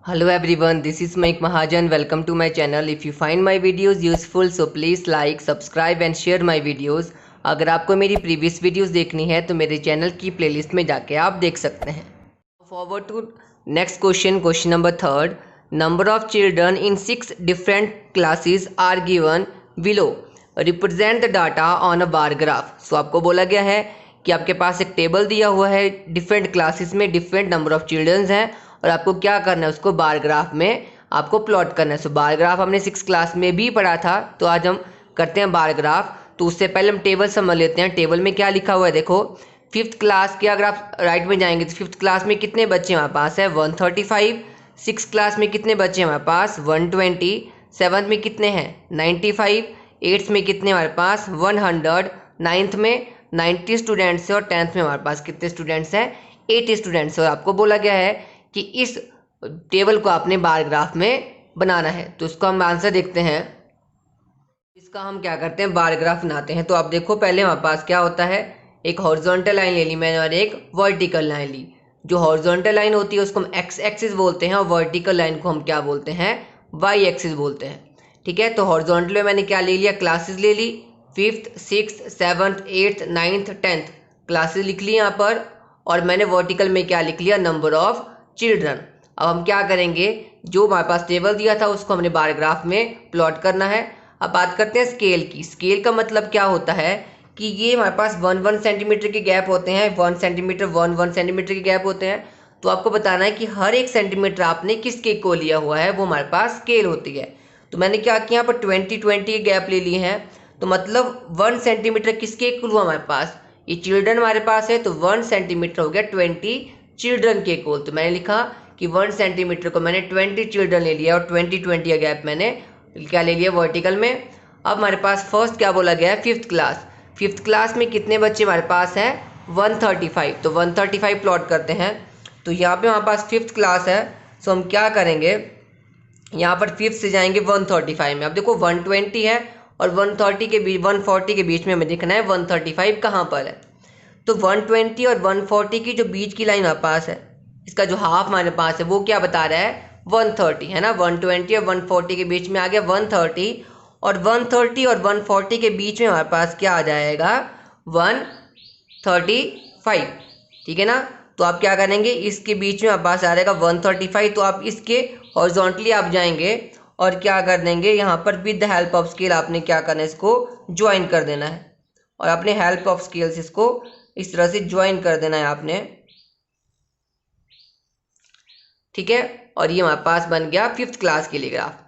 Hello everyone, this is Mike Mahajan. Welcome to my channel. If you find my videos useful, so please like, subscribe and share my videos. अगर आपको मेरी previous videos देखनी है तो मेरे channel की playlist में जाके आप देख सकते हैं. Forward to next question. Question number 3. Number of children in 6 different classes are given below. Represent the data on a bar graph. So आपको बोला गया है कि आपके पास एक टेबल दिया हुआ है, डिफरेंट क्लासेस में डिफरेंट नंबर ऑफ चिल्ड्रंस हैं और आपको क्या करना है, उसको बार ग्राफ में आपको प्लॉट करना है. सो बार ग्राफ हमने 6 क्लास में भी पढ़ा था, तो आज हम करते हैं बार ग्राफ. तो उससे पहले हम टेबल समझ लेते हैं. टेबल में क्या लिखा हुआ है देखो. 5th क्लास के अगर आप राइट में जाएंगे तो 5th क्लास में कितने बच्चे हमारे पास है 135. 6th क्लास में कितने बच्चे हमारे पास 120. 7th में कितने हैं 95. 8th में कितने हमारे पास 100. 9th में 90 स्टूडेंट्स हैं और 10th में हमारे पास कितने स्टूडेंट्स हैं 80 स्टूडेंट्स हैं. और आपको बोला गया है कि इस टेबल को आपने बार ग्राफ में बनाना है. तो इसको हम आंसर देखते हैं. इसका हम क्या करते हैं, बार ग्राफ बनाते हैं. तो आप देखो पहले हमारे पास क्या होता है, एक हॉरिजॉन्टल लाइन ले ली मैंने और एक वर्टिकल लाइन ली. जो हॉरिजॉन्टल लाइन होती है उसको हम एक्स एक्सिस बोलते हैं और वर्टिकल लाइन को हम क्या बोलते हैं वाई एक्सिस बोलते हैं. ठीक है, तो हॉरिजॉन्टल में मैंने क्या ले लिया, क्लासेस ले ली. 5th 6th 7th 8th 9th 10th classes लिख ली यहाँ पर. और मैंने वर्टिकल में क्या लिख लिया, नंबर ऑफ चिल्ड्रन. अब हम क्या करेंगे, जो हमारे पास टेबल दिया था उसको हमने बार ग्राफ में प्लॉट करना है. अब बात करते हैं स्केल की. स्केल का मतलब क्या होता है कि ये हमारे पास 1 सेंटीमीटर के गैप होते हैं. 1 सेंटीमीटर 1 सेंटीमीटर के गैप होते हैं. तो आपको बताना है कि हर एक सेंटीमीटर आपने किसके को लिया हुआ है, वो हमारे पास स्केल होती है. तो मैंने क्या किया, यहाँ पर 20 के गैप ले लिए हैं. तो मतलब 1 सेंटीमीटर किसके इक्वल हुआ हमारे पास, ये चिल्ड्रन हमारे पास है. तो 1 सेंटीमीटर हो गया 20 चिल्ड्रन के इक्वल. तो मैंने लिखा कि 1 सेंटीमीटर को मैंने 20 चिल्ड्रन ले लिया और 20 का गैप मैंने क्या ले लिया वर्टिकल में. अब हमारे पास फर्स्ट क्या बोला गया है, 5th क्लास. 5th क्लास में कितने बच्चे हमारे पास हैं 135. तो 135 प्लॉट करते हैं. तो यहाँ पे हमारे पास 5th क्लास है. सो हम क्या करेंगे, यहाँ पर 5th से जाएंगे 135 में. अब देखो 120 है और 130 के बीच 140 के बीच में हमें देखना है 135 कहाँ पर है. तो 120 और 140 की जो बीच की लाइन हमारे पास है, इसका जो हाफ हमारे पास है वो क्या बता रहा है 130 है ना. 120 और 140 के बीच में आ गया 130 और 130 और 140 के बीच में हमारे पास क्या आ जाएगा 135. ठीक है ना. तो आप क्या करेंगे, इसके बीच में हमारे पास आ जाएगा 135. तो आप इसके हॉरिजॉन्टली आप जाएंगे और क्या कर देंगे, यहाँ पर with the help of scale आपने क्या करना है, इसको ज्वाइन कर देना है. और अपने हेल्प ऑफ स्केल्स इसको इस तरह से ज्वाइन कर देना है आपने. ठीक है, और ये हमारे पास बन गया 5th क्लास के लिए ग्राफ.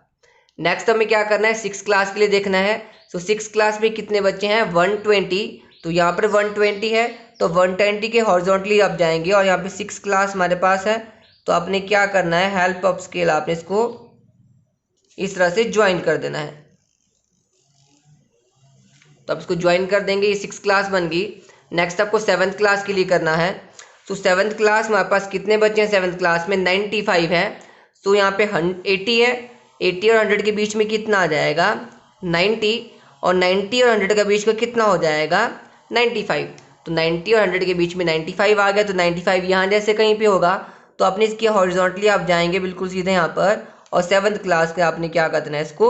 नेक्स्ट हमें क्या करना है, 6th क्लास के लिए देखना है. सो 6th क्लास में कितने बच्चे हैं 120. तो यहाँ पर 120 है तो 120 के हॉरिजॉन्टली आप जाएंगे और यहाँ पे 6th क्लास हमारे पास है. तो आपने क्या करना है, हेल्प ऑफ स्केल आपने इसको इस तरह से ज्वाइन कर देना है. तो आप इसको ज्वाइन कर देंगे, ये 6th क्लास बन गई. नेक्स्ट आपको 7th क्लास के लिए करना है. तो 7th क्लास हमारे पास कितने बच्चे हैं 7th क्लास में 95 है. तो यहाँ पे 80 है. 80 और 100 के बीच में कितना आ जाएगा 90. और 90 और 100 के बीच का कितना हो जाएगा 95. तो 90 और 100 के बीच में 95 आ गया. तो 95 यहाँ जैसे कहीं पे होगा. तो अपने इसके हॉरिजॉन्टली आप जाएंगे बिल्कुल सीधे यहाँ पर और 7th क्लास के आपने क्या करना है, इसको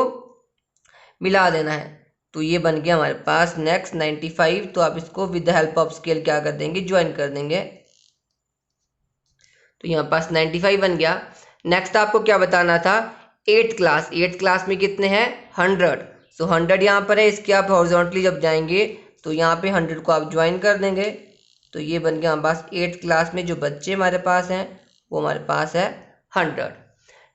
मिला देना है. तो ये बन गया हमारे पास नेक्स्ट 95. तो आप इसको with the help of scale क्या कर देंगे, ज्वाइन कर देंगे. तो यहाँ पास 95 बन गया. नेक्स्ट आपको क्या बताना था 8th क्लास. 8th क्लास में कितने हैं 100. सो 100 यहाँ पर है, इसके आप हॉरिजॉन्टली जब जाएंगे तो यहाँ पे 100 को आप ज्वाइन कर देंगे. तो ये बन गया हमारे पास 8th क्लास में जो बच्चे हमारे पास हैं वो हमारे पास है 100.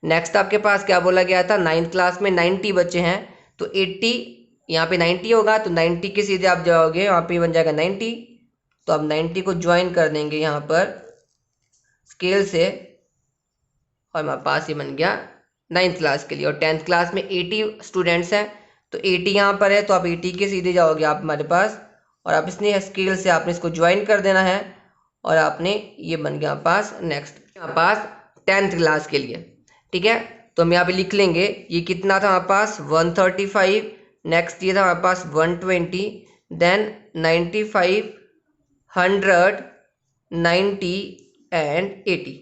नेक्स्ट आपके पास क्या बोला गया था 9th क्लास में 90 बच्चे हैं. तो 80 यहाँ पे 90 होगा तो 90 के सीधे आप जाओगे यहाँ पे बन जाएगा 90. तो आप 90 को ज्वाइन कर देंगे यहाँ पर स्केल से और हमारे पास ये बन गया 9th क्लास के लिए. और 10th क्लास में 80 स्टूडेंट्स हैं. तो 80 यहाँ पर है तो आप 80 के सीधे जाओगे आप हमारे पास और आप इसने स्केल से आपने इसको ज्वाइन कर देना है. और आपने ये बन गया हमारे पास नेक्स्ट हमारे पास 10th क्लास के लिए. ठीक है, तो हम यहाँ पे लिख लेंगे ये कितना था हमारे पास 135. नेक्स्ट ये था हमारे पास 120, देन 95, 100, 90 एंड 80.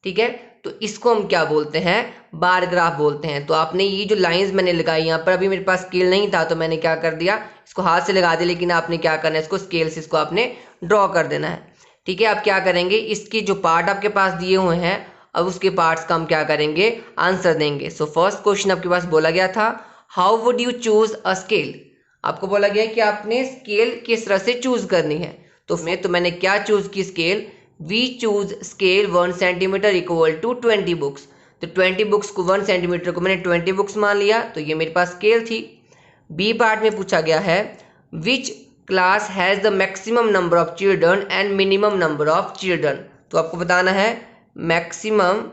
ठीक है, तो इसको हम क्या बोलते हैं, बार ग्राफ बोलते हैं। तो आपने ये जो लाइंस मैंने लगाई यहाँ पर, अभी मेरे पास स्केल नहीं था तो मैंने क्या कर दिया, इसको हाथ से लगा दिया, लेकिन आपने क्या करना है, इसको स्केल से इसको आपने ड्रॉ कर देना है। ठीक है, आप क्या करेंगे, इसके जो पार्ट आपके पास दिए हुए हैं, अब उसके पार्ट्स का हम क्या करेंगे, आंसर देंगे। सो फर्स्ट क्वेश्चन आपके पास बोला गया था, how would you choose a scale. आपको बोला गया कि आपने स्केल किस तरह से चूज करनी है। तो मैंने क्या चूज की scale, we choose scale 1 centimeter equal to 20 books. तो 20 बुक्स को 1 सेंटीमीटर को मैंने 20 बुक्स मान लिया, तो ये मेरे पास स्केल थी। बी पार्ट में पूछा गया है, which class has the maximum number of children and minimum number of children. तो आपको बताना है मैक्सिमम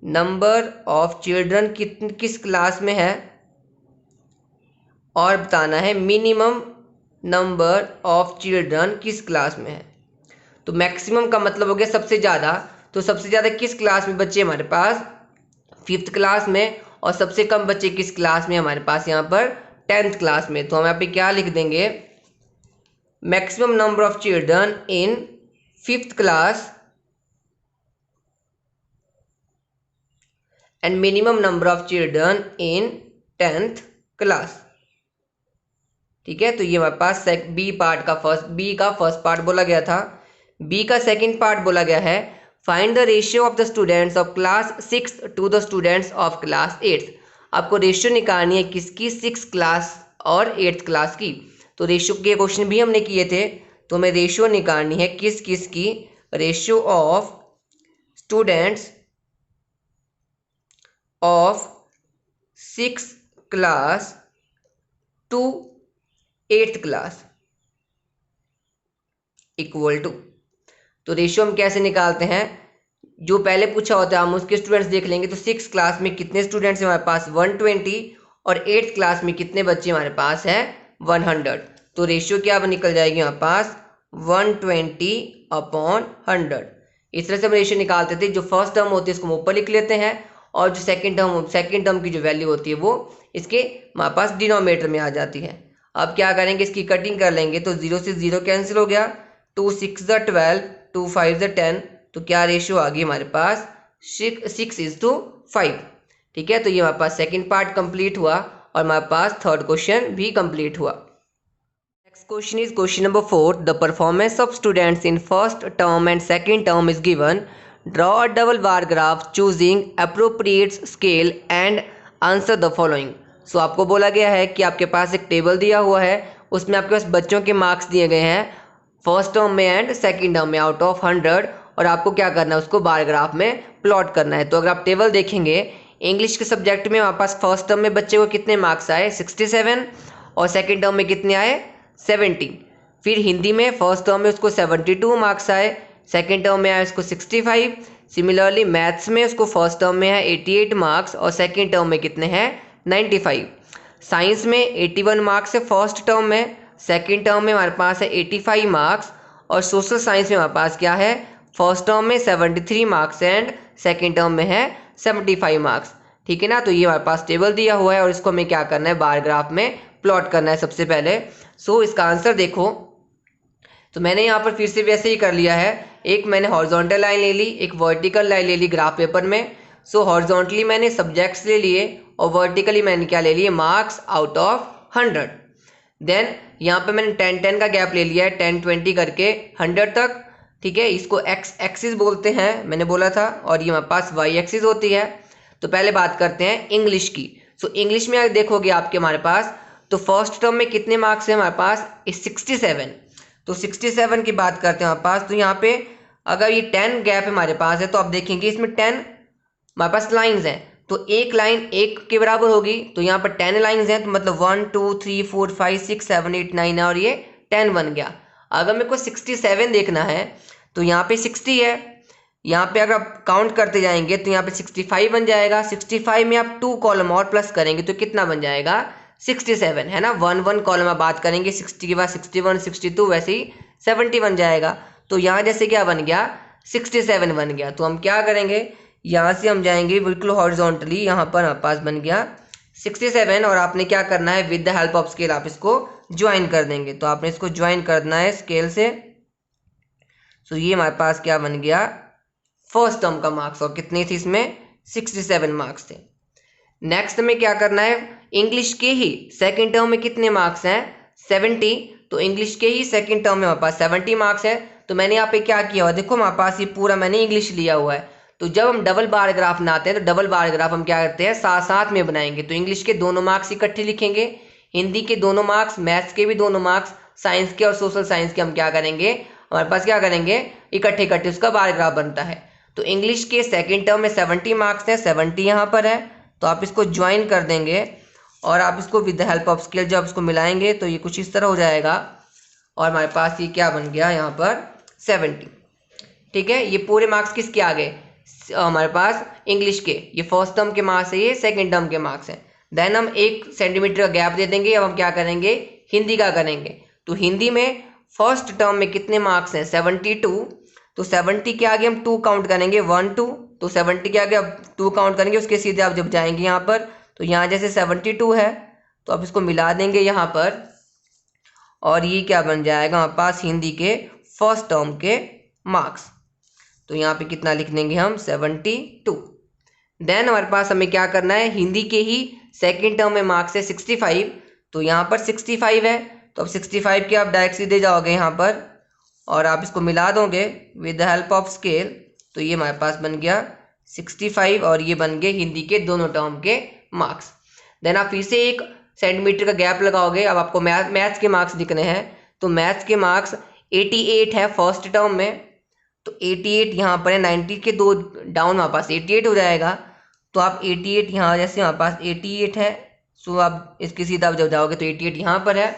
नंबर ऑफ चिल्ड्रन किस क्लास में है, और बताना है मिनिमम नंबर ऑफ चिल्ड्रन किस क्लास में है। तो मैक्सिमम का मतलब हो गया सबसे ज़्यादा, तो सबसे ज़्यादा किस क्लास में बच्चे हमारे पास, 5th क्लास में, और सबसे कम बच्चे किस क्लास में हमारे पास यहाँ पर 10th क्लास में। तो हम यहाँ पे क्या लिख देंगे, maximum number of children in 5th class and minimum number of children in 10th class. ठीक है, तो ये हमारे पास बी का फर्स्ट पार्ट बोला गया था। बी का सेकंड पार्ट बोला गया है, find the ratio of the students of class 6 to the students of class 8। आपको रेशियो निकालनी है किसकी, 6 क्लास और 8th क्लास की। तो रेशियो के क्वेश्चन भी हमने किए थे, तो हमें रेशियो निकालनी है किस किस की, ratio of students of 6 class to 8th class equal to. तो रेशियो हम कैसे निकालते हैं, जो पहले पूछा होता है हम उसके स्टूडेंट्स देख लेंगे। तो 6 क्लास में कितने स्टूडेंट्स हैं हमारे पास, 120, और 8th क्लास में कितने बच्चे हमारे पास है, 100। तो रेशियो क्या निकल जाएगी हमारे पास, 120/100। इस तरह से हम रेशियो निकालते थे। जो फर्स्ट टर्म होती है इसको हम ऊपर लिख लेते हैं, और जो सेकेंड टर्म की जो वैल्यू होती है वो इसके हमारे पास डिनोमिनेटर में आ जाती है। अब क्या करेंगे, इसकी कटिंग कर लेंगे, तो 0 से 0 कैंसिल हो गया, 2 6 12, 2 5 10। तो क्या रेशियो आ गई हमारे पास, 6:5। ठीक है, तो ये हमारे पास सेकंड पार्ट कंप्लीट हुआ, और हमारे पास थर्ड क्वेश्चन भी कंप्लीट हुआ। Next question is question number 4, the performance of students in first term and second term is given, draw a double bar graph choosing appropriate scale and answer the following. So आपको बोला गया है कि आपके पास एक table दिया हुआ है, उसमें आपके पास बच्चों के मार्क्स दिए गए हैं फर्स्ट टर्म में एंड सेकंड टर्म में आउट ऑफ 100, और आपको क्या करना है, उसको बार ग्राफ में प्लॉट करना है। तो अगर आप टेबल देखेंगे, इंग्लिश के सब्जेक्ट में हमारे पास फर्स्ट टर्म में बच्चे को कितने मार्क्स आए, 67, और सेकंड टर्म में कितने आए, 70। फिर हिंदी में फर्स्ट टर्म में उसको 72 मार्क्स आए, सेकंड टर्म में आए उसको 65। सिमिलरली मैथ्स में उसको फर्स्ट टर्म में है 88 मार्क्स, और सेकंड टर्म में कितने हैं, 95। साइंस में 81 मार्क्स है फर्स्ट टर्म में, सेकंड टर्म में हमारे पास है 85 मार्क्स, और सोशल साइंस में हमारे पास क्या है, फर्स्ट टर्म में 73 मार्क्स एंड सेकंड टर्म में है 75 मार्क्स। ठीक है ना, तो ये हमारे पास टेबल दिया हुआ है, और इसको हमें क्या करना है, बार ग्राफ में प्लॉट करना है सबसे पहले। सो इसका आंसर देखो, तो मैंने यहाँ पर फिर से वैसे ही कर लिया है, एक मैंने हॉरिजॉन्टल लाइन ले ली, एक वर्टिकल लाइन ले ली ग्राफ पेपर में। सो हॉरिजॉन्टली मैंने सब्जेक्ट्स ले लिए, और वर्टिकली मैंने क्या ले लिए, मार्क्स आउट ऑफ 100। देन यहाँ पे मैंने 10-10 का गैप ले लिया है, 10-20 करके 100 तक। ठीक है, इसको एक्स एक्सिस बोलते हैं मैंने बोला था, और ये हमारे पास वाई एक्सिस होती है। तो पहले बात करते हैं इंग्लिश की। सो इंग्लिश में देखोगे आपके हमारे पास, तो फर्स्ट टर्म में कितने मार्क्स हैं हमारे पास, 67। तो 67 की बात करते हैं हमारे पास। तो यहाँ पे अगर ये 10 गैप हमारे पास है, तो आप देखेंगे इसमें 10 हमारे पास लाइन्स हैं, तो एक लाइन एक के बराबर होगी। तो यहाँ पर 10 लाइन्स हैं, तो मतलब 1 2 3 4 5 6 7 8 9 है, और ये 10 बन गया। अगर मेरे को 67 देखना है, तो यहाँ पे 60 है, यहाँ पे अगर आप काउंट करते जाएंगे तो यहाँ पे 65 बन जाएगा। 65 में आप 2 कॉलम और प्लस करेंगे तो कितना बन जाएगा, 67 है ना। 1 कॉलम आप बात करेंगे, 60 के बाद 61 62 वैसे ही 70 बन जाएगा। तो यहाँ जैसे क्या बन गया, 67 बन गया। तो हम क्या करेंगे, यहाँ से हम जाएंगे बिल्कुल हॉरिजॉन्टली, यहाँ पर हमारे पास बन गया 67, और आपने क्या करना है, with the help of scale आप इसको ज्वाइन कर देंगे। तो आपने इसको ज्वाइन करना है स्केल से। सो ये हमारे पास क्या बन गया, फर्स्ट टर्म का मार्क्स, और कितने थे इसमें 67 मार्क्स थे। नेक्स्ट में क्या करना है, इंग्लिश के ही सेकंड टर्म में कितने मार्क्स हैं 70, तो इंग्लिश के ही सेकंड टर्म में हमारे पास 70 मार्क्स है। तो मैंने यहाँ पे क्या किया हुआ, देखो हमारे पास ये पूरा मैंने इंग्लिश लिया हुआ है। तो जब हम डबल बार ग्राफ बनाते हैं तो डबल बार ग्राफ हम क्या करते हैं साथ साथ में बनाएंगे। तो इंग्लिश के दोनों मार्क्स इकट्ठे लिखेंगे, हिंदी के दोनों मार्क्स, मैथ्स के भी दोनों मार्क्स, साइंस के और सोशल साइंस के हम क्या करेंगे, हमारे पास क्या करेंगे इकट्ठे इकट्ठे उसका बार ग्राफ बनता है। तो इंग्लिश के सेकेंड टर्म में 70 मार्क्स हैं, 70 यहाँ पर है, तो आप इसको ज्वाइन कर देंगे और आप इसको with the help of scale जब इसको मिलाएंगे तो ये कुछ इस तरह हो जाएगा, और हमारे पास ये क्या बन गया यहाँ पर 70। ठीक है, ये पूरे मार्क्स किसके आ गए, हमारे पास इंग्लिश के, ये फर्स्ट टर्म के मार्क्स है, ये सेकंड टर्म के मार्क्स हैं। देन हम 1 सेंटीमीटर का गैप दे देंगे। अब हम क्या करेंगे, हिंदी का करेंगे। तो हिंदी में फर्स्ट टर्म में कितने मार्क्स हैं 72, तो 70 के आगे हम 2 काउंट करेंगे 1 2, तो 70 के आगे अब 2 काउंट करेंगे, उसके सीधे आप जब जाएंगे यहाँ पर तो यहाँ जैसे 72 है तो आप इसको मिला देंगे यहाँ पर, और ये क्या बन जाएगा हमारे पास हिंदी के फर्स्ट टर्म के मार्क्स। तो यहाँ पे कितना लिख देंगे हम 72। देन हमारे पास हमें क्या करना है, हिंदी के ही सेकंड टर्म में मार्क्स है 65, तो यहाँ पर 65 है, तो अब 65 के आप डायरेक्ट सीधे जाओगे यहाँ पर और आप इसको मिला दोगे with the help of scale, तो ये हमारे पास बन गया 65 और ये बन गए हिंदी के दोनों टर्म के मार्क्स। देन आप फिर से 1 सेंटीमीटर का गैप लगाओगे। अब आपको मैथ्स के मार्क्स दिखने हैं, तो मैथ्स के मार्क्स 88 है फर्स्ट टर्म में, तो 88 यहाँ पर है, 90 के 2 डाउन हमारे पास 88 हो जाएगा। तो आप 88 यहाँ जैसे हमारे पास 88 है, सो आप इसके सीधा जब जाओगे तो 88 यहाँ पर है,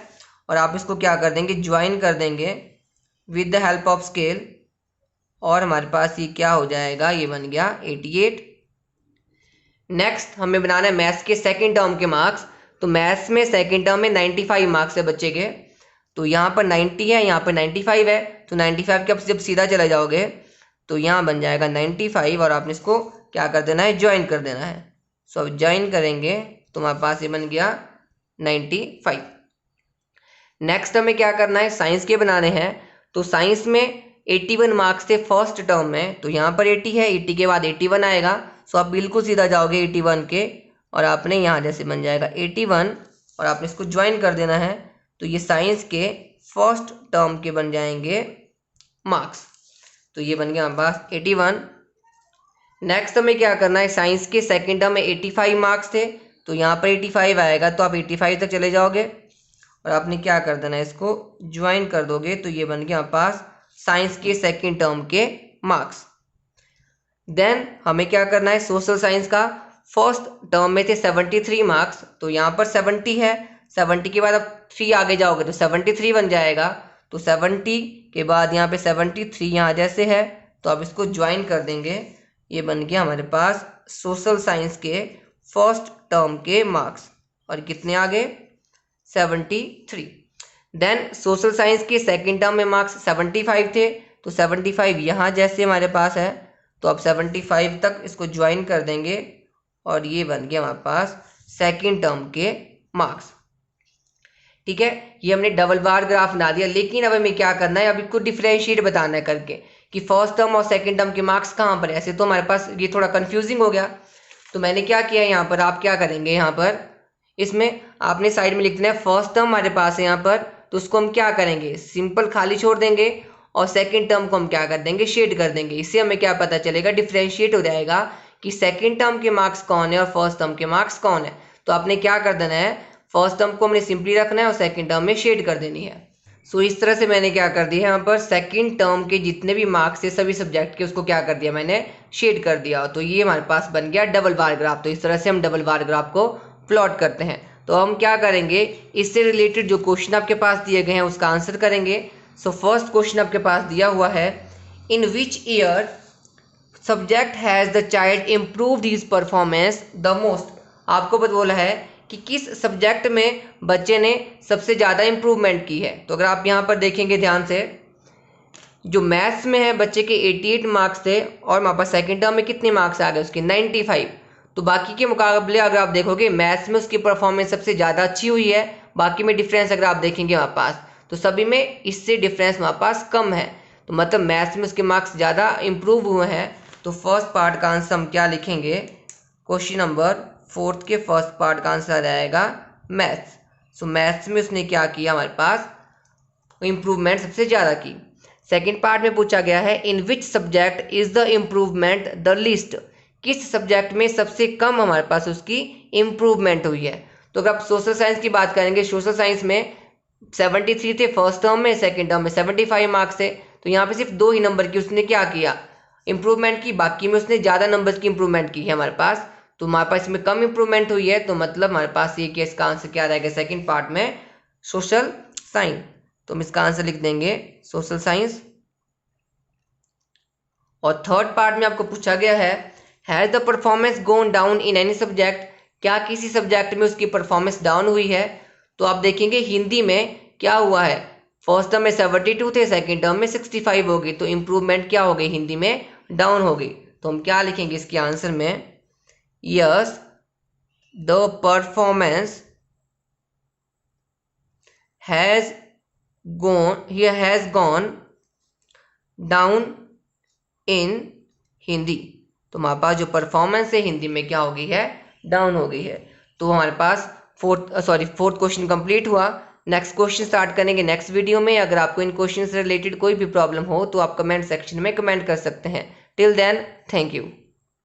और आप इसको क्या कर देंगे ज्वाइन कर देंगे with the help of scale, और हमारे पास ये क्या हो जाएगा, ये बन गया 88। नेक्स्ट हमें बनाना है मैथ्स के सेकंड टर्म के मार्क्स। तो मैथ्स में सेकंड टर्म में 95 मार्क्स है बच्चे के, तो यहाँ पर 90 है, यहाँ पर 95 है, तो 95 के अब जब सीधा चले जाओगे तो यहाँ बन जाएगा 95 और आपने इसको क्या कर देना है ज्वाइन कर देना है। सो अब ज्वाइन करेंगे तो हमारे पास ये बन गया 95। नेक्स्ट हमें क्या करना है, साइंस के बनाने हैं। तो साइंस में 81 मार्क्स थे फर्स्ट टर्म में, तो यहाँ पर 80 है, 80 के बाद 81 आएगा, सो आप बिल्कुल सीधा जाओगे 81 के और आपने यहाँ जैसे बन जाएगा 81 और आपने इसको ज्वाइन कर देना है। तो ये साइंस के फर्स्ट टर्म के बन जाएंगे मार्क्स, तो ये बन गया हमारे पास 81। नेक्स्ट हमें क्या करना है, साइंस के सेकंड टर्म में 85 मार्क्स थे, तो यहाँ पर 85 आएगा, तो आप 85 तक चले जाओगे और आपने क्या कर देना है इसको ज्वाइन कर दोगे, तो ये बन गया हमारे पास साइंस के सेकंड टर्म के मार्क्स। देन हमें क्या करना है, सोशल साइंस का फर्स्ट टर्म में थे 73 मार्क्स, तो यहाँ पर 70 है, 70 के बाद आप 3 आगे जाओगे तो 73 बन जाएगा, तो 70 के बाद यहाँ पे 73 यहाँ जैसे है तो आप इसको ज्वाइन कर देंगे, ये बन गया हमारे पास सोशल साइंस के फर्स्ट टर्म के मार्क्स, और कितने आ गए 73। देन सोशल साइंस के सेकंड टर्म में मार्क्स 75 थे, तो 75 यहाँ जैसे हमारे पास है, तो आप 75 तक इसको ज्वाइन कर देंगे और ये बन गया हमारे पास सेकंड टर्म के मार्क्स। ठीक है, ये हमने डबल बार ग्राफ बना दिया, लेकिन अब हमें क्या करना है, अब इसको डिफरेंशिएट बताना है करके कि फर्स्ट टर्म और सेकंड टर्म के मार्क्स कहाँ पर है। ऐसे तो हमारे पास ये थोड़ा कंफ्यूजिंग हो गया, तो मैंने क्या किया यहाँ पर, आप क्या करेंगे यहाँ पर इसमें आपने साइड में लिख देना है फर्स्ट टर्म हमारे पास है यहाँ पर, तो उसको हम क्या करेंगे सिंपल खाली छोड़ देंगे और सेकंड टर्म को हम क्या कर देंगे शेड कर देंगे। इससे हमें क्या पता चलेगा, डिफरेंशिएट हो जाएगा कि सेकंड टर्म के मार्क्स कौन है और फर्स्ट टर्म के मार्क्स कौन है। तो आपने क्या कर देना है, फर्स्ट टर्म को हमने सिंपली रखना है और सेकंड टर्म में शेड कर देनी है। सो इस तरह से मैंने क्या कर दिया यहाँ पर सेकंड टर्म के जितने भी मार्क्स है सभी सब्जेक्ट के उसको क्या कर दिया मैंने शेड कर दिया, तो ये हमारे पास बन गया डबल बार ग्राफ। तो इस तरह से हम डबल बार ग्राफ को प्लॉट करते हैं। तो हम क्या करेंगे, इससे रिलेटेड जो क्वेश्चन आपके पास दिए गए हैं उसका आंसर करेंगे। सो फर्स्ट क्वेश्चन आपके पास दिया हुआ है, in which year subject has the child improved his performance the most. आपको बोला है कि किस सब्जेक्ट में बच्चे ने सबसे ज़्यादा इम्प्रूवमेंट की है। तो अगर आप यहाँ पर देखेंगे ध्यान से, जो मैथ्स में है बच्चे के 88 मार्क्स थे और हमारे पास सेकेंड टर्म में कितने मार्क्स आ गए उसके 95। तो बाकी के मुकाबले अगर आप देखोगे मैथ्स में उसकी परफॉर्मेंस सबसे ज़्यादा अच्छी हुई है, बाकी में डिफरेंस अगर आप देखेंगे हमारे पास तो सभी में इससे डिफरेंस हमारे पास कम है। तो मतलब मैथ्स में उसके मार्क्स ज़्यादा इम्प्रूव हुए हैं, तो फर्स्ट पार्ट का आंसर हम क्या लिखेंगे, क्वेश्चन नंबर 4 के फर्स्ट पार्ट का आंसर आएगा मैथ्स। सो मैथ्स में उसने क्या किया, हमारे पास इम्प्रूवमेंट सबसे ज़्यादा की। सेकंड पार्ट में पूछा गया है in which subject is the improvement the list, किस सब्जेक्ट में सबसे कम हमारे पास उसकी इम्प्रूवमेंट हुई है। तो अगर आप सोशल साइंस की बात करेंगे, सोशल साइंस में 73 थे फर्स्ट टर्म में, सेकंड टर्म में 75 मार्क्स थे। तो यहाँ पे सिर्फ 2 ही नंबर की उसने क्या किया, इंप्रूवमेंट की, बाकी में उसने ज़्यादा नंबर्स की इंप्रूवमेंट की है हमारे पास। तो हमारे पास इसमें कम इंप्रूवमेंट हुई है, तो मतलब हमारे पास ये कि इसका आंसर क्या रहेगा सेकंड पार्ट में, सोशल साइंस। तो हम इसका आंसर लिख देंगे सोशल साइंस। और थर्ड पार्ट में आपको पूछा गया है has the performance gone down in any subject, क्या किसी सब्जेक्ट में उसकी परफॉर्मेंस डाउन हुई है। तो आप देखेंगे हिंदी में क्या हुआ है, फर्स्ट टर्म में 72 थे, सेकंड टर्म में 65 हो गई, तो इम्प्रूवमेंट क्या हो गई, हिंदी में डाउन हो गई। तो हम क्या लिखेंगे इसके आंसर में, yes the performance has gone down in Hindi. तो हमारे पास जो परफॉर्मेंस है हिंदी में क्या हो गई है, डाउन हो गई है। तो हमारे पास फोर्थ क्वेश्चन कंप्लीट हुआ। नेक्स्ट क्वेश्चन स्टार्ट करेंगे नेक्स्ट वीडियो में। अगर आपको इन क्वेश्चन से रिलेटेड कोई भी प्रॉब्लम हो तो आप कमेंट सेक्शन में कमेंट कर सकते हैं। Till then thank you.